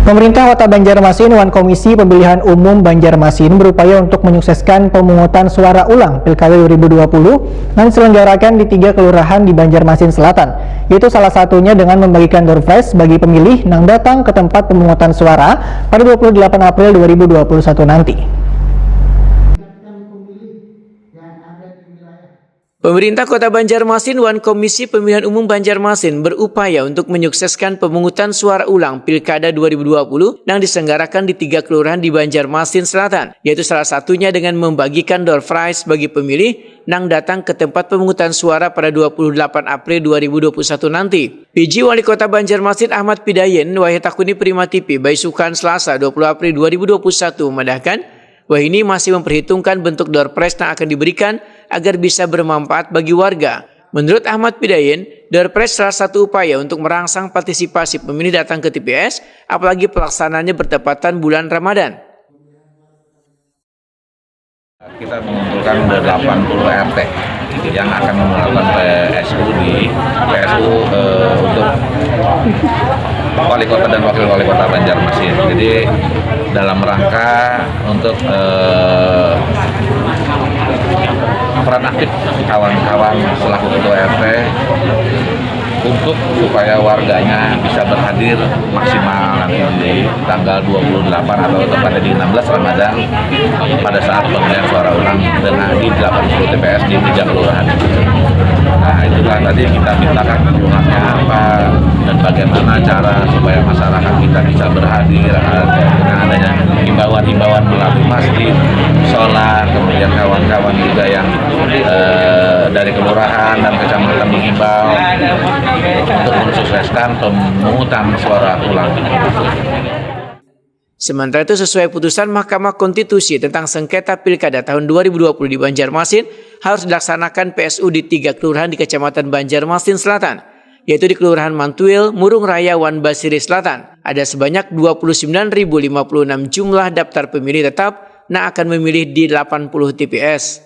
Pemerintah Kota Banjarmasin dan Komisi Pemilihan Umum Banjarmasin berupaya untuk menyukseskan pemungutan suara ulang Pilkada 2020 yang diselenggarakan di 3 kelurahan di Banjarmasin Selatan, yaitu salah satunya dengan membagikan door prize bagi pemilih yang datang ke tempat pemungutan suara pada 28 April 2021 nanti. Pemerintah Kota Banjarmasin dan Komisi Pemilihan Umum Banjarmasin berupaya untuk menyukseskan pemungutan suara ulang Pilkada 2020 yang diselenggarakan di 3 kelurahan di Banjarmasin Selatan, yaitu salah satunya dengan membagikan door prize bagi pemilih yang datang ke tempat pemungutan suara pada 28 April 2021 nanti. PJ Wali Kota Banjarmasin Ahmad Pidayen Wahetakuni Prima TV Baisukan Selasa 20 April 2021 memandahkan bahwa ini masih memperhitungkan bentuk door prize yang akan diberikan agar bisa bermanfaat bagi warga. Menurut Ahmad Pidayen, door prize salah satu upaya untuk merangsang partisipasi pemilih datang ke TPS, apalagi pelaksanaannya bertepatan bulan Ramadan. Kita mengumpulkan 80 RT yang akan melakukan PSU untuk wali kota dan wakil wali kota Banjarmasin. Jadi dalam rangka untuk peran aktif kawan-kawan selaku ketua RT untuk supaya warganya bisa berhadir maksimal nanti di tanggal 28 atau tepatnya di 16 Ramadan pada saat pemilihan suara ulang dengan di 80 TPS di 3 kelurahan. Nah, itulah tadi kita mintakan keluhannya apa dan bagaimana cara supaya masyarakat kita bisa berhadir dengan adanya himbauan-himbauan melalui masjid, sholat, kemudian kawan-kawan juga yang dari kelurahan dan kecamatan dihimbau untuk mensukseskan pemungutan suara ulang. Sementara itu, sesuai putusan Mahkamah Konstitusi tentang sengketa Pilkada tahun 2020 di Banjarmasin, harus dilaksanakan PSU di 3 kelurahan di Kecamatan Banjarmasin Selatan, yaitu di Kelurahan Mantuil, Murung Raya, Wan Basiri Selatan. Ada sebanyak 29.056 jumlah daftar pemilih tetap yang akan memilih di 80 TPS.